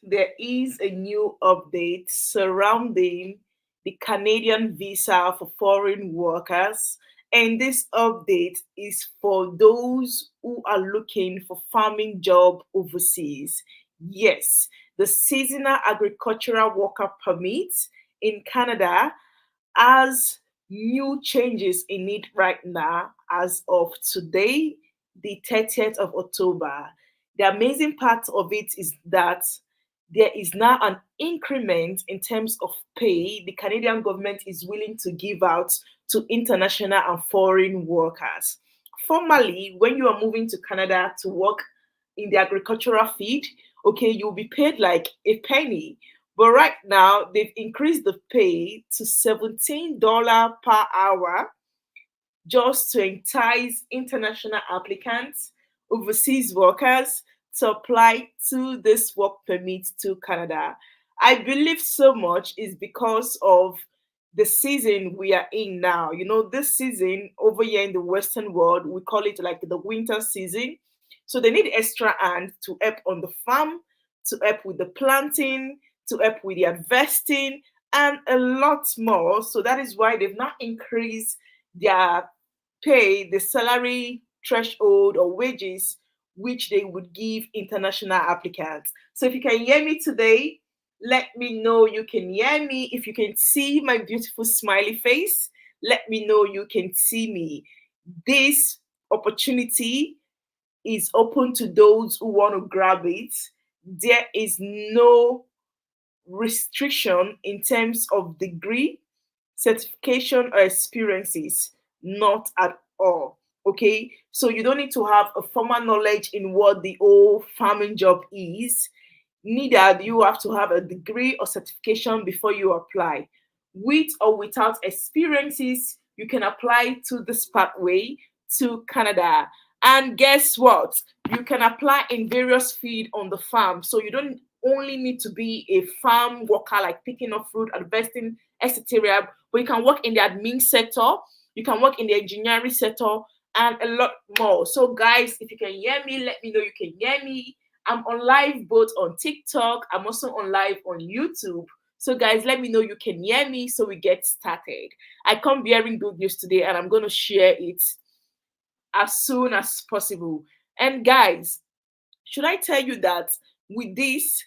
there is a new update surrounding the Canadian visa for foreign workers. And this update is for those who are looking for farming job overseas. Yes, the seasonal agricultural worker permit in Canada has new changes in it right now as of today, the 30th of October. The amazing part of it is that there is now an increment in terms of pay the Canadian government is willing to give out to international and foreign workers. Formerly, when you are moving to Canada to work in the agricultural field, okay, you'll be paid like a penny. But right now, they've increased the pay to $17 per hour just to entice international applicants, overseas workers to apply to this work permit to Canada. I believe so much is because of the season we are in now. You know, this season over here in the Western world, we call it like the winter season. So they need extra hands to help on the farm, to help with the planting, to help with the harvesting, and a lot more. So that is why they've not increased their pay, the salary threshold or wages which they would give international applicants. So if you can hear me today, let me know you can hear me. If you can see my beautiful smiley face, let me know you can see me. This opportunity is open to those who want to grab it. There is no restriction in terms of degree, certification, or experiences. Not at all. Okay, so you don't need to have a formal knowledge in what the whole farming job is. Neither do you have to have a degree or certification before you apply. With or without experiences, you can apply to this pathway to Canada. And guess what? You can apply in various fields on the farm. So you don't only need to be a farm worker like picking up fruit, harvesting, etc. But you can work in the admin sector, you can work in the engineering sector, and a lot more. So, guys, if you can hear me, let me know you can hear me. I'm on live both on TikTok, I'm also on live on YouTube. So, guys, let me know you can hear me so we get started. I come bearing good news today and I'm going to share it as soon as possible. And, guys, should I tell you that with this,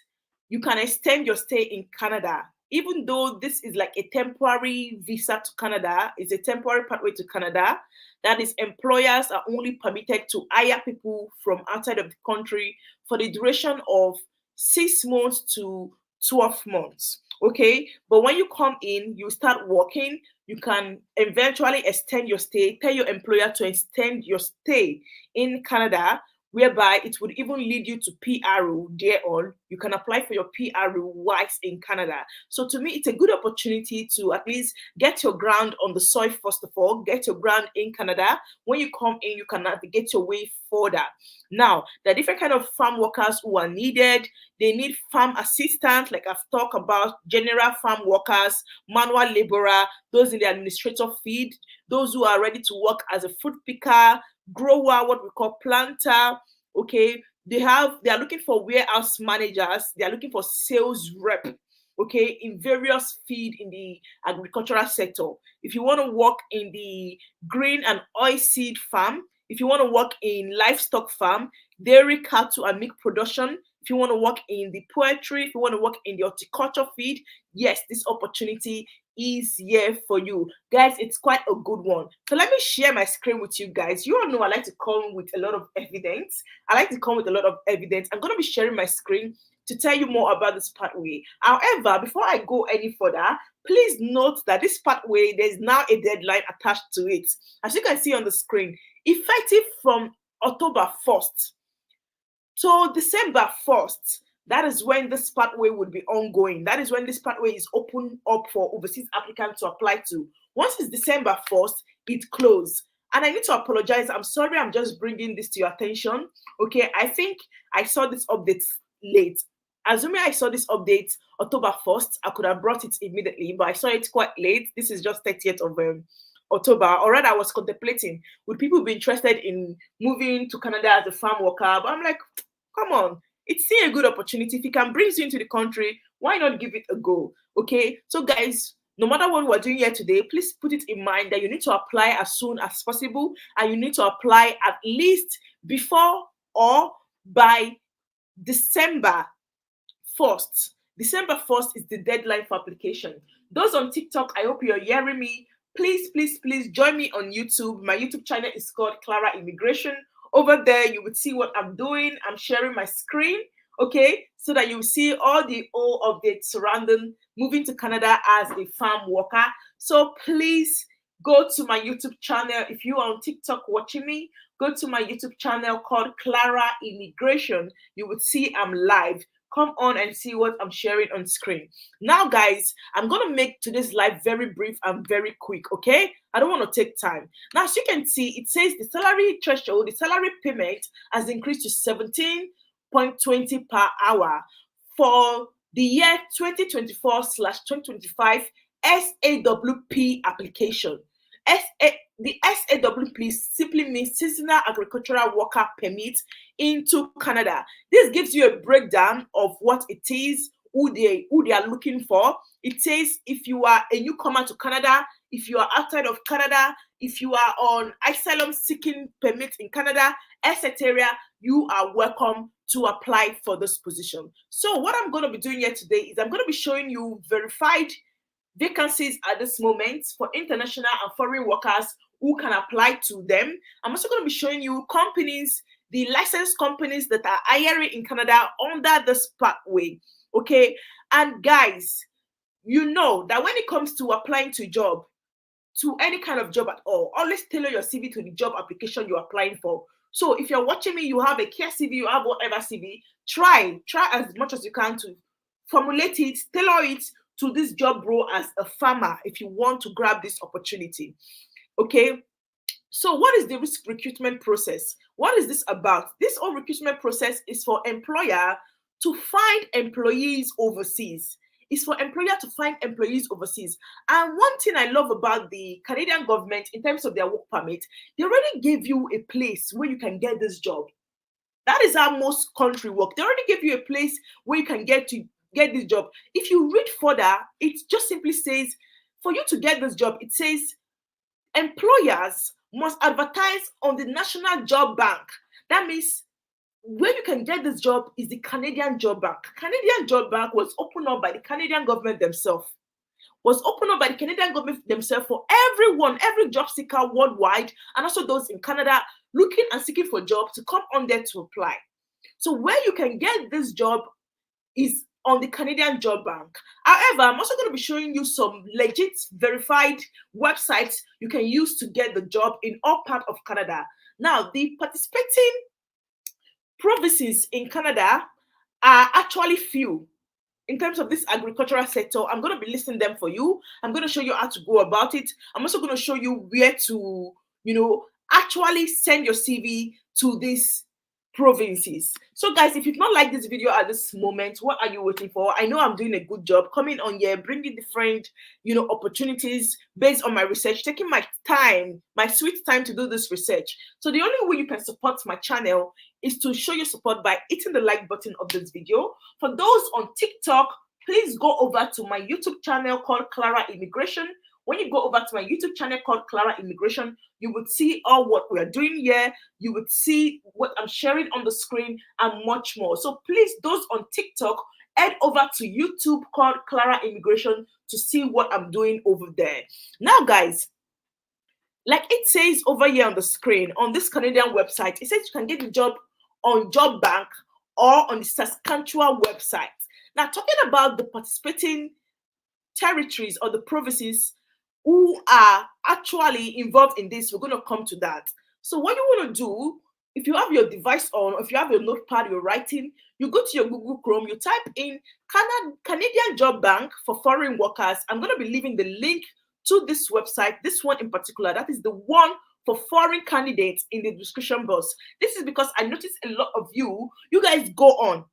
you can extend your stay in Canada? Even though this is like a temporary visa to Canada, it's a temporary pathway to Canada. That is, employers are only permitted to hire people from outside of the country for the duration of 6 months to 12 months. Okay, but when you come in, you start working, you can eventually extend your stay, tell your employer to extend your stay in Canada, whereby it would even lead you to PRO there on. You can apply for your PRO whilst in Canada. So to me, it's a good opportunity to at least get your ground on the soil first of all, get your ground in Canada. When you come in, you can navigate your way further. Now, there are different kind of farm workers who are needed. They need farm assistants, like I've talked about, general farm workers, manual laborer, those in the administrative field, those who are ready to work as a fruit picker, grower, what we call planter. Okay, they are looking for warehouse managers, they are looking for sales rep, okay, in various field in the agricultural sector. If you want to work in the grain and oil seed farm, if you want to work in livestock farm, dairy, cattle and milk production, if you want to work in the poultry, if you want to work in the horticulture field, yes, this opportunity is here for you. Guys, it's quite a good one. So let me share my screen with you guys. You all know I like to come with a lot of evidence. I like to come with a lot of evidence. I'm going to be sharing my screen to tell you more about this pathway. However, before I go any further, please note that this pathway, there's now a deadline attached to it. As you can see on the screen, effective from October 1st to December 1st. That is when this pathway would be ongoing. That is when this pathway is open up for overseas applicants to apply to. Once it's December 1st, it closes. And I need to apologize. I'm sorry, I'm just bringing this to your attention. Okay, I think I saw this update late. Assuming I saw this update October 1st, I could have brought it immediately, but I saw it quite late. This is just 30th of October. Or rather, I was contemplating, would people be interested in moving to Canada as a farm worker? But I'm like, come on. It's still a good opportunity. If it can bring you into the country, why not give it a go? Okay, so guys, no matter what we're doing here today, please put it in mind that you need to apply as soon as possible, and you need to apply at least before or by December 1st. December 1st is the deadline for application. Those on TikTok, I hope you're hearing me. Please, please, please join me on YouTube. My YouTube channel is called Clara Immigration. Over there, you would see what I'm doing. I'm sharing my screen, okay, so that you see all the old updates surrounding moving to Canada as a farm worker. So please go to my YouTube channel. If you are on TikTok watching me, go to my YouTube channel called Clara Immigration. You would see I'm live. Come on and see what I'm sharing on screen. Now, guys, I'm going to make today's live very brief and very quick, okay? I don't want to take time. Now, as you can see, it says the salary threshold, the salary payment has increased to 17.20 per hour for the year 2024/2025 SAWP application. The SAWP simply means Seasonal Agricultural Worker Permit into Canada. This gives you a breakdown of what it is, who they are looking for. It says if you are a newcomer to Canada, if you are outside of Canada, if you are on asylum seeking permit in Canada, etc., you are welcome to apply for this position. So what I'm going to be doing here today is I'm going to be showing you verified vacancies at this moment for international and foreign workers who can apply to them. I'm also going to be showing you companies, the licensed companies that are hiring in Canada under this pathway. Okay. And guys, you know that when it comes to applying to a job, to any kind of job at all, always tailor your CV to the job application you're applying for. So if you're watching me, you have a care CV, you have whatever CV, try as much as you can to formulate it, tailor it to this job role as a farmer if you want to grab this opportunity. Okay. So what is the risk recruitment process? What is this about? This whole recruitment process is for employer to find employees overseas. It's for employer to find employees overseas. And one thing I love about the Canadian government in terms of their work permit, they already gave you a place where you can get this job. That is how most country work. They already give you a place where you can get this job. If you read further, it just simply says, for you to get this job, it says employers must advertise on the National Job Bank. That means where you can get this job is the Canadian Job Bank. Canadian Job Bank was opened up by the Canadian government themselves. Was opened up by the Canadian government themselves for everyone, every job seeker worldwide, and also those in Canada looking and seeking for jobs to come on there to apply. So where you can get this job is on the Canadian Job Bank. However, I'm also going to be showing you some legit verified websites you can use to get the job in all parts of Canada. Now, the participating provinces in Canada are actually few in terms of this agricultural sector. I'm going to be listing them for you. I'm going to show you how to go about it. I'm also going to show you where to, actually send your CV to these provinces. So guys, if you've not liked this video at this moment, what are you waiting for? I know I'm doing a good job coming on here, bringing different, opportunities based on my research, taking my time, my sweet time to do this research. So the only way you can support my channel is to show your support by hitting the like button of this video. For those on TikTok, please go over to my YouTube channel called Clara Immigration. When you go over to my YouTube channel called Clara Immigration, you would see all what we are doing here. You would see what I'm sharing on the screen and much more. So please, those on TikTok, head over to YouTube called Clara Immigration to see what I'm doing over there. Now, guys, like it says over here on the screen, on this Canadian website, it says you can get a job on Job Bank or on the Saskatchewan website. Now, talking about the participating territories or the provinces who are actually involved in this, we're going to come to that. So what you want to do, if you have your device on, or if you have your notepad, you're writing, you go to your Google Chrome, you type in Canadian Job Bank for foreign workers. I'm going to be leaving the link to this website, this one in particular. That is the one for foreign candidates in the description box. This is because I noticed a lot of you guys go on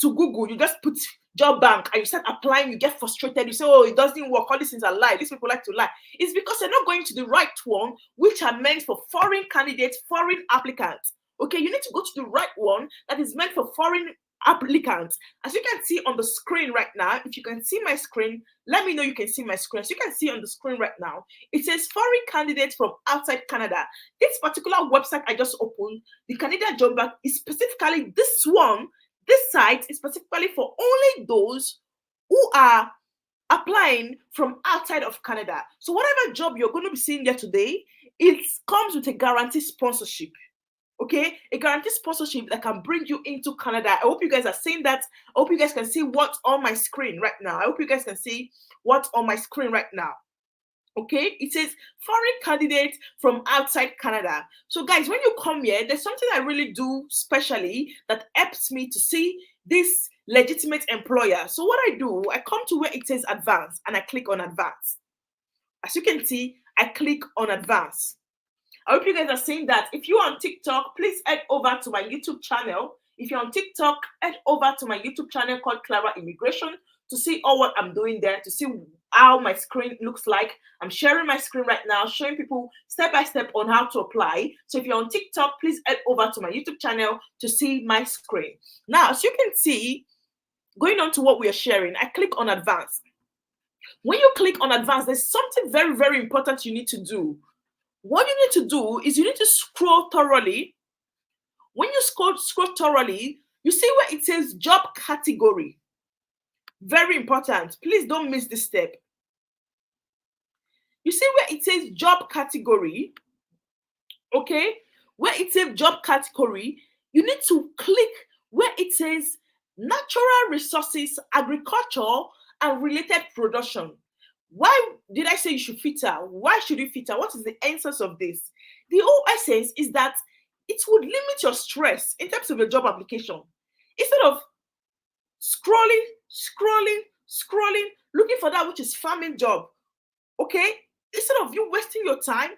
to Google, you just put Job Bank and you start applying, you get frustrated, you say, oh, it doesn't work, all these things are lie, these people like to lie. It's because they're not going to the right one, which are meant for foreign candidates, foreign applicants. Okay, you need to go to the right one that is meant for foreign applicants. As you can see on the screen right now, if you can see my screen, let me know you can see my screen. As you can see on the screen right now, it says foreign candidates from outside Canada. This particular website I just opened, the Canadian Job Bank, is specifically this one. This site is specifically for only those who are applying from outside of Canada. So whatever job you're going to be seeing there today, it comes with a guaranteed sponsorship. Okay, a guaranteed sponsorship that can bring you into Canada. I hope you guys are seeing that. I hope you guys can see what's on my screen right now. I hope you guys can see what's on my screen right now. Okay, it says foreign candidate from outside Canada. So guys, when you come here, there's something I really do specially that helps me to see this legitimate employer. So what I do, I come to where it says advance and I click on advance. As you can see, I click on advance. I hope you guys are seeing that. If you're on TikTok, please head over to my YouTube channel. If you're on TikTok, head over to my YouTube channel called Clara Immigration to see all what I'm doing there, to see how my screen looks like. I'm sharing my screen right now, showing people step by step on how to apply. So if you're on TikTok, please head over to my YouTube channel to see my screen. Now, as you can see, going on to what we are sharing, I click on advance. When you click on advance, there's something very, very important you need to do. What you need to do is you need to scroll thoroughly. When you scroll thoroughly, you see where it says job category. Very important. Please don't miss this step. You see where it says job category, okay? Where it says job category, you need to click where it says natural resources, agriculture, and related production. Why did I say you should filter? Why should you filter? What is the essence of this? The whole essence is that it would limit your stress in terms of your job application. Instead of scrolling, looking for that which is farming job, okay? Instead of you wasting your time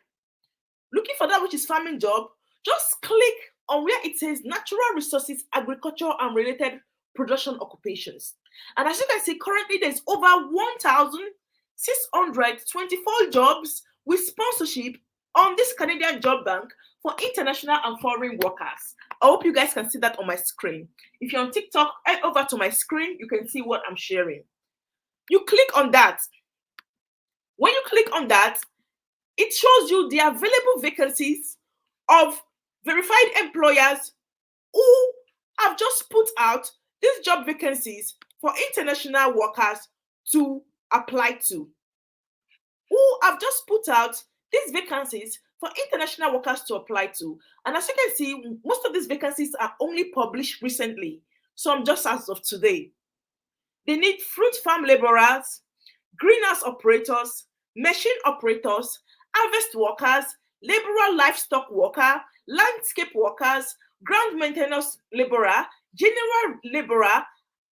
looking for that which is farming job, just click on where it says natural resources, agriculture, and related production occupations. And as you can see, currently there's over 1,624 jobs with sponsorship on this Canadian Job Bank for international and foreign workers. I hope you guys can see that on my screen. If you're on TikTok, head over to my screen, you can see what I'm sharing. You click on that. When you click on that, it shows you the available vacancies of verified employers who have just put out these job vacancies for international workers to apply to. Who have just put out these vacancies for international workers to apply to. And as you can see, most of these vacancies are only published recently, some just as of today. They need fruit farm laborers, greenhouse operators, machine operators, harvest workers, laborer livestock worker, landscape workers, ground maintenance laborer, general laborer,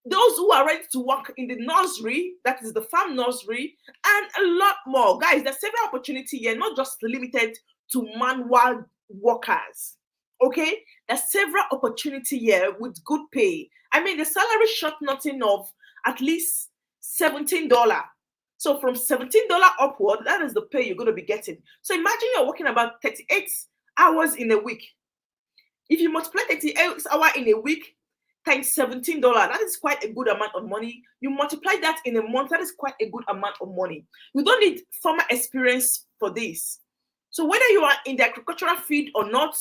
those who are ready to work in the nursery, that is the farm nursery, and a lot more. Guys, there's several opportunities here, not just limited to manual workers. Okay, there's several opportunities here with good pay. I mean, the salary short nothing of at least $17. So from $17 upward, that is the pay you're going to be getting. So imagine you're working about 38 hours in a week. If you multiply 38 hours in a week times $17, that is quite a good amount of money. You multiply that in a month, that is quite a good amount of money. You don't need formal experience for this. So whether you are in the agricultural field or not,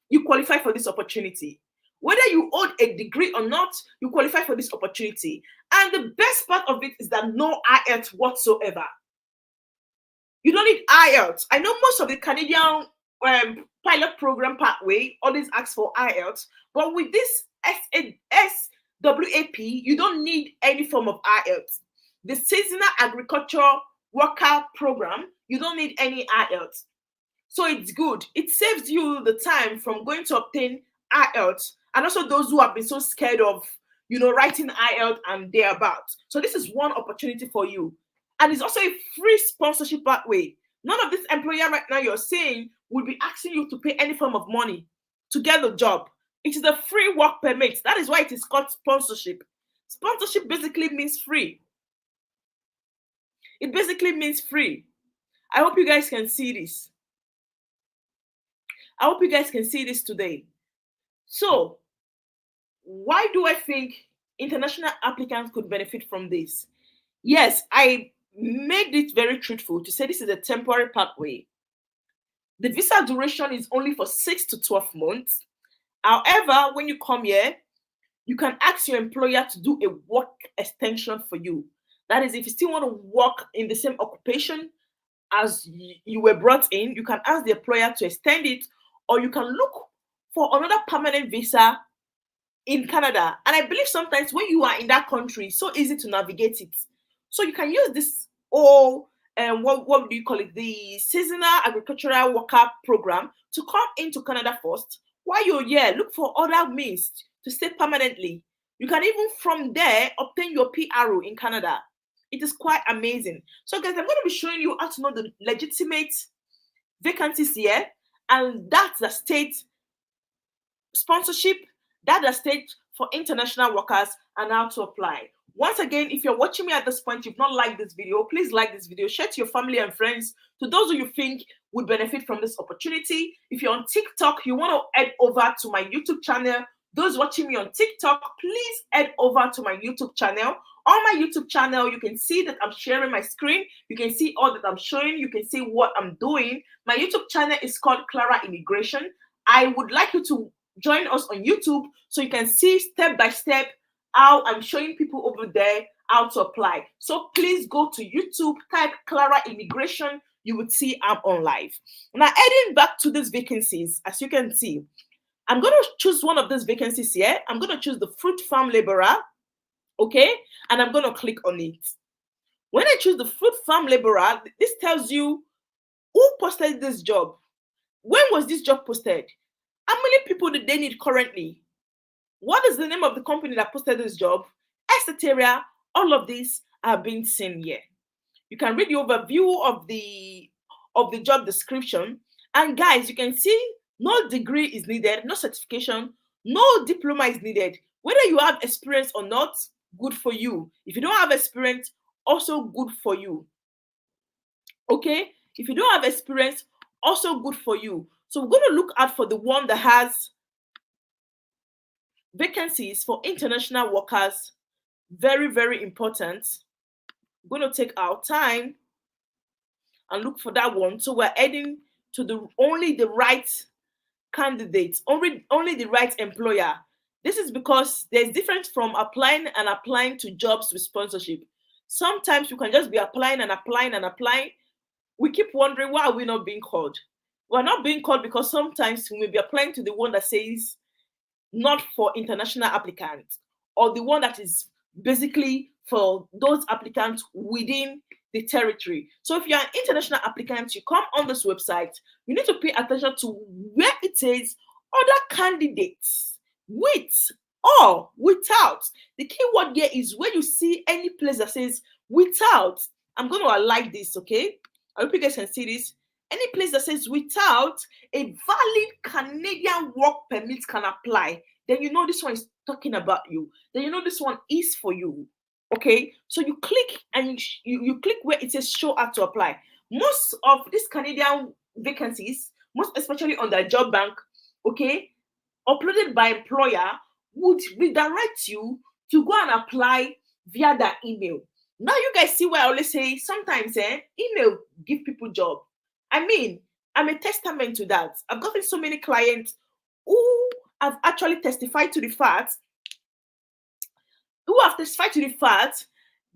you qualify for this opportunity. Whether you hold a degree or not, you qualify for this opportunity. And the best part of it is that no Ielts whatsoever. You don't need Ielts. I know most of the Canadian pilot program pathway always asks for Ielts, but with this SWAP, you don't need any form of Ielts. The seasonal agriculture worker program, you don't need any Ielts. So it's good. It saves you the time from going to obtain Ielts, and also those who have been so scared of, writing Ielts and thereabouts. So this is one opportunity for you. And it's also a free sponsorship pathway. None of this employer right now you're saying will be asking you to pay any form of money to get the job. It is a free work permit. That is why it is called sponsorship. Sponsorship basically means free. It basically means free. I hope you guys can see this. I hope you guys can see this today. So, Why do I think international applicants could benefit from this? Yes, I made it very truthful to say this is a temporary pathway. The visa duration is only for 6 to 12 months. However, when you come here, you can ask your employer to do a work extension for you. That is, if you still want to work in the same occupation as you were brought in, you can ask the employer to extend it, or you can look for another permanent visa in Canada. And I believe sometimes when you are in that country, it's so easy to navigate it. So you can use this all what do you call it? The seasonal agricultural worker program to come into Canada first. While you're here, look for other means to stay permanently. You can even from there obtain your PRO in Canada. It is quite amazing. So, guys, I'm going to be showing you how to know the legitimate vacancies here, and that's the state sponsorship, that the stage for international workers, and how to apply. Once again, if you're watching me at this point, you've not liked this video, please like this video, share to your family and friends, to those who you think would benefit from this opportunity. If you're on TikTok, you want to head over to my YouTube channel. Those watching me on TikTok, please head over to my YouTube channel. On my YouTube channel, you can see that I'm sharing my screen. You can see all that I'm showing. You can see what I'm doing. My YouTube channel is called Clara Immigration. I would like you to join us on YouTube so you can see step by step how I'm showing people over there how to apply. So please go to YouTube, type Clara Immigration. You would see I'm on live. Now, heading back to these vacancies, as you can see, I'm going to choose one of these vacancies here. I'm going to choose the fruit farm laborer, okay? And I'm going to click on it. When I choose the fruit farm laborer, this tells you who posted this job. When was this job posted? How many people do they need currently? What is the name of the company that posted this job? Etc. All of these are being seen here. You can read the overview of the job description. And guys, you can see no degree is needed, no certification, no diploma is needed. Whether you have experience or not, good for you. If you don't have experience, also good for you. Okay? If you don't have experience, also good for you. So we're going to look out for the one that has vacancies for international workers. Very, very important. We're going to take our time and look for that one. So we're heading to the only the right candidates, only the right employer. This is because there's difference from applying to jobs with sponsorship. Sometimes you can just be applying and applying and applying. We keep wondering, why are we not being called? We're not being called because sometimes we may be applying to the one that says not for international applicants, or the one that is basically for those applicants within the territory. So if you're an international applicant, you come on this website, you need to pay attention to where it says other candidates with or without. The key word here is where you see any place that says without. I'm going to highlight this, okay? I hope you guys can see this. Any place that says without a valid Canadian work permit can apply, then you know this one is talking about you. Then you know this one is for you. Okay, so you click and you click where it says show how to apply. Most of these Canadian vacancies, most especially on the job bank, okay, uploaded by employer, would redirect you to go and apply via that email. Now you guys see where I always say sometimes email give people job. I mean, I'm a testament to that. I've gotten so many clients who have actually testified to the fact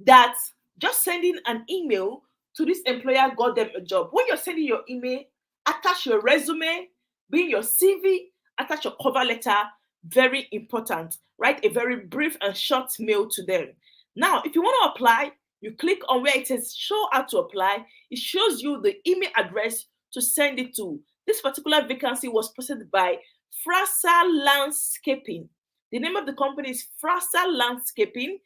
that just sending an email to this employer got them a job. When you're sending your email, attach your resume, bring your CV, attach your cover letter. Very important. Write a very brief and short mail to them. Now, if you want to apply, you click on where it says show how to apply. It shows you the email address to send it to. This particular vacancy was posted by Frasa Landscaping. The name of the company is Frasa Landscaping.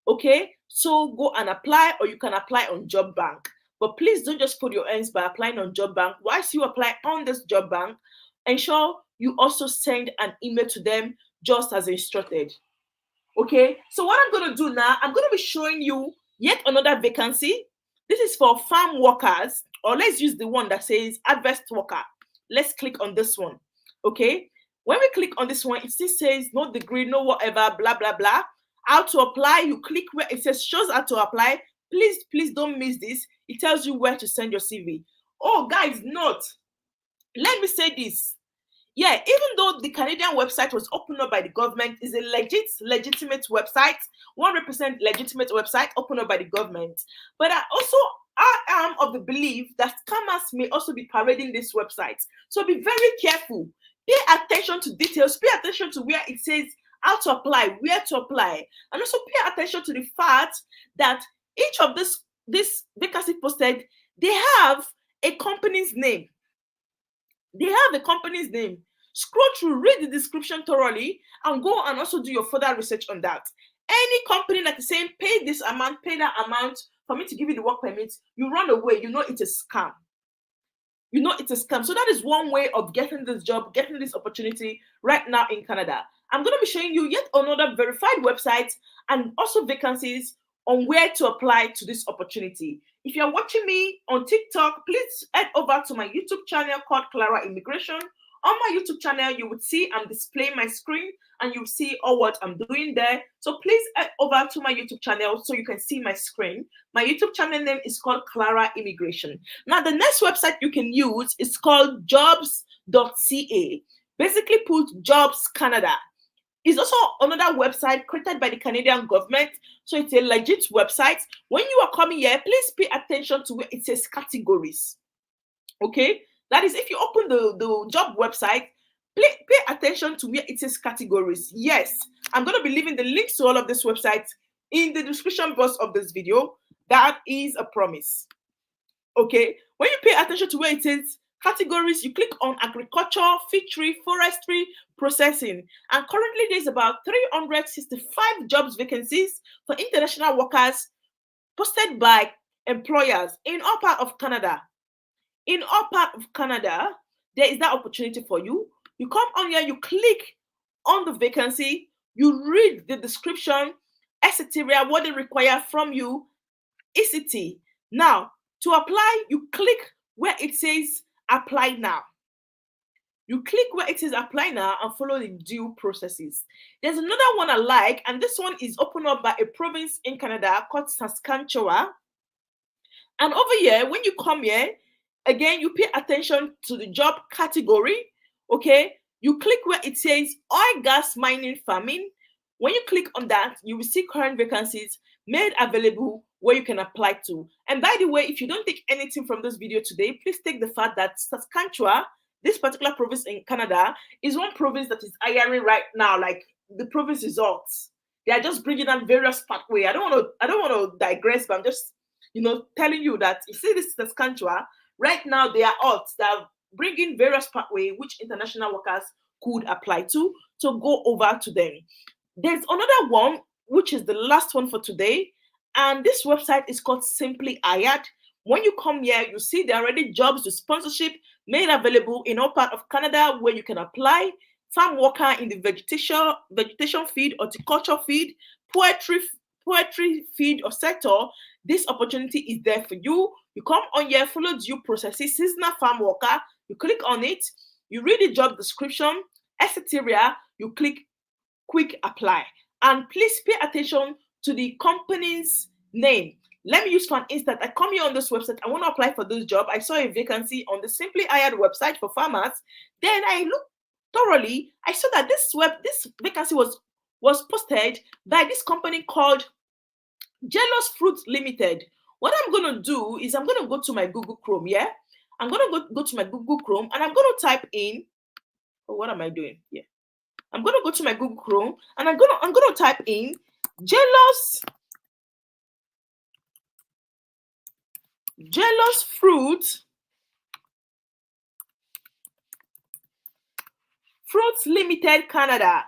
Okay, so go and apply, or you can apply on Job Bank. But please don't just put your hands by applying on Job Bank. Once you apply on this Job Bank, ensure you also send an email to them just as instructed. Okay, so what I'm going to do now, I'm going to be showing you yet another vacancy. This is for farm workers, or let's use the one that says harvest worker. Let's click on this one. Okay, When we click on this one, it still says no degree, no whatever, blah, blah, blah. How to apply, you click where it says shows how to apply. Please don't miss this. It tells you where to send your CV. Oh, guys, note. Let me say this. Yeah, even though the Canadian website was opened up by the government, is a legitimate website, 100% legitimate website opened up by the government. But I am of the belief that scammers may also be parading this website. So be very careful. Pay attention to details. Pay attention to where it says how to apply, where to apply, and also pay attention to the fact that each of this vacancy posted, they have a company's name. They have a company's name. Scroll through, read the description thoroughly, and go and also do your further research on that. Any company that is saying pay this amount, pay that amount for me to give you the work permit, you run away. You know it's a scam. You know it's a scam. So that is one way of getting this job, getting this opportunity right now in Canada. I'm going to be showing you yet another verified website and also vacancies on where to apply to this opportunity. If you're watching me on TikTok, please head over to my YouTube channel called Clara Immigration. On my YouTube channel, you would see I'm displaying my screen and you see all what I'm doing there. So please head over to my YouTube channel so you can see my screen. My YouTube channel name is called Clara Immigration. Now, the next website you can use is called jobs.ca. Basically put Jobs Canada. It's also another website created by the Canadian government. So it's a legit website. When you are coming here, please pay attention to where it says categories. Okay? That is, if you open the job website, pay attention to where it says categories. Yes, I'm going to be leaving the links to all of these websites in the description box of this video. That is a promise. Okay? When you pay attention to where it says categories, you click on agriculture, fishery, forestry, processing. And currently there's about 365 jobs vacancies for international workers posted by employers in all parts of Canada. In all parts of Canada, there is that opportunity for you. You come on here, you click on the vacancy, you read the description, etc., what they require from you, etc. Now, to apply, you click where it says apply now. You click where it says apply now and follow the due processes. There's another one I like, and this one is opened up by a province in Canada called Saskatchewan. And over here, when you come here, again, you pay attention to the job category. Okay, you click where it says oil, gas, mining, farming. When you click on that, you will see current vacancies made available where you can apply to. And by the way, if you don't take anything from this video today, please take the fact that Saskatchewan, this particular province in Canada, is one province that is hiring right now, like the province results. They are just bringing on various pathways. I don't want to digress, but I'm just telling you that you see this Saskatchewan right now, they are out. They are bringing various pathways which international workers could apply to go over to them. There's another one which is the last one for today, and this website is called Simply Hired. When you come here, you see there are already jobs with sponsorship made available in all parts of Canada where you can apply. Farm worker in the vegetation feed, horticulture feed, poetry feed or sector. This opportunity is there for you. You come on here, follow due processes, seasonal farm worker, you click on it, you read the job description, etc. You click quick apply. And please pay attention to the company's name. Let me use for an instance. I come here on this website, I want to apply for this job. I saw a vacancy on the Simply Hired website for farmers. Then I looked thoroughly. I saw that this vacancy was posted by this company called Jealous Fruit Limited. What I'm going to do is I'm going to go to my Google Chrome, yeah? I'm going to go to my Google Chrome and I'm going to type in, what am I doing? Yeah. I'm going to go to my Google Chrome and I'm going to type in Jealous Fruit Limited Canada.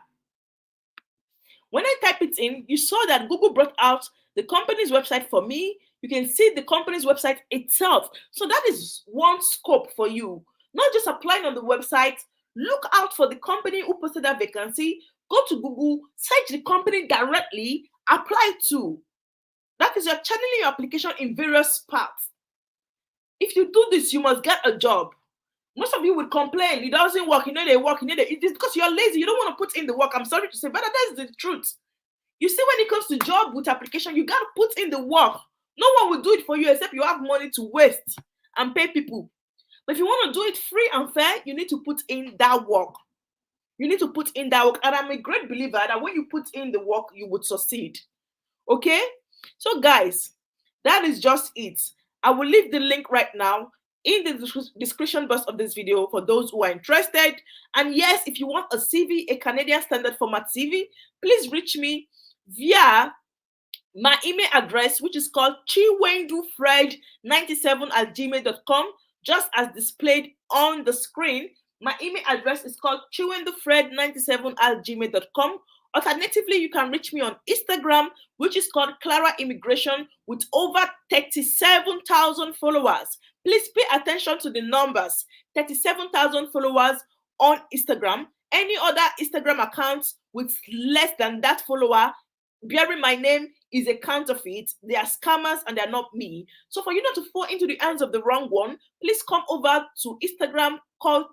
When I type it in, you saw that Google brought out the company's website for me. You can see the company's website itself. So that is one scope for you. Not just applying on the website. Look out for the company who posted that vacancy. Go to Google, search the company directly, apply to. That is, you're channeling your application in various parts. If you do this, you must get a job. Most of you would complain, it doesn't work, they work, it's because you're lazy, you don't want to put in the work. I'm sorry to say, but that's the truth. You see, when it comes to job with application, you gotta put in the work. No one will do it for you except you have money to waste and pay people. But if you want to do it free and fair, you need to put in that work. You need to put in that work. And I'm a great believer that when you put in the work, you would succeed. Okay? So, guys, that is just it. I will leave the link right now in the description box of this video for those who are interested. And yes, if you want a CV, a Canadian Standard Format CV, please reach me via my email address, which is called chiwendufred97@gmail.com, just as displayed on the screen. My email address is called chiwendufred97@gmail.com. Alternatively, you can reach me on Instagram, which is called Clara Immigration, with over 37,000 followers. Please pay attention to the numbers. 37,000 followers on Instagram. Any other Instagram accounts with less than that follower bearing my name is a counterfeit. They are scammers and they're not me. So for you not to fall into the hands of the wrong one, please come over to Instagram called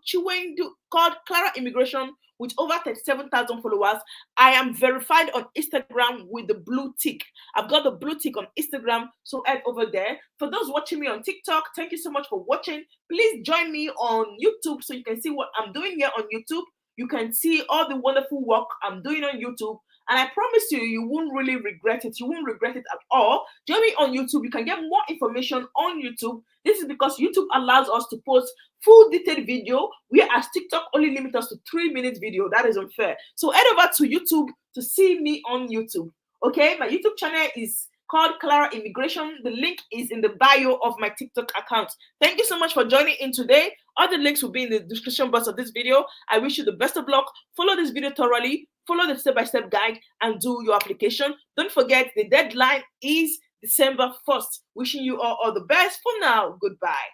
Clara Immigration with over 37,000 followers. I am verified on Instagram with the blue tick. I've got the blue tick on Instagram, so head over there. For those watching me on TikTok, thank you so much for watching. Please join me on YouTube so you can see what I'm doing here on YouTube. You can see all the wonderful work I'm doing on YouTube. And I promise you, you won't really regret it. You won't regret it at all. Join me on YouTube. You can get more information on YouTube. This is because YouTube allows us to post full detailed video, whereas TikTok only limits us to 3 minutes video. That is unfair. So head over to YouTube to see me on YouTube. Okay, my YouTube channel is called Clara Immigration. The link is in the bio of my TikTok account. Thank you so much for joining in today. All the links will be in the description box of this video. I wish you the best of luck. Follow this video thoroughly. Follow the step-by-step guide and do your application. Don't forget the deadline is December 1st. Wishing you all the best. For now, goodbye.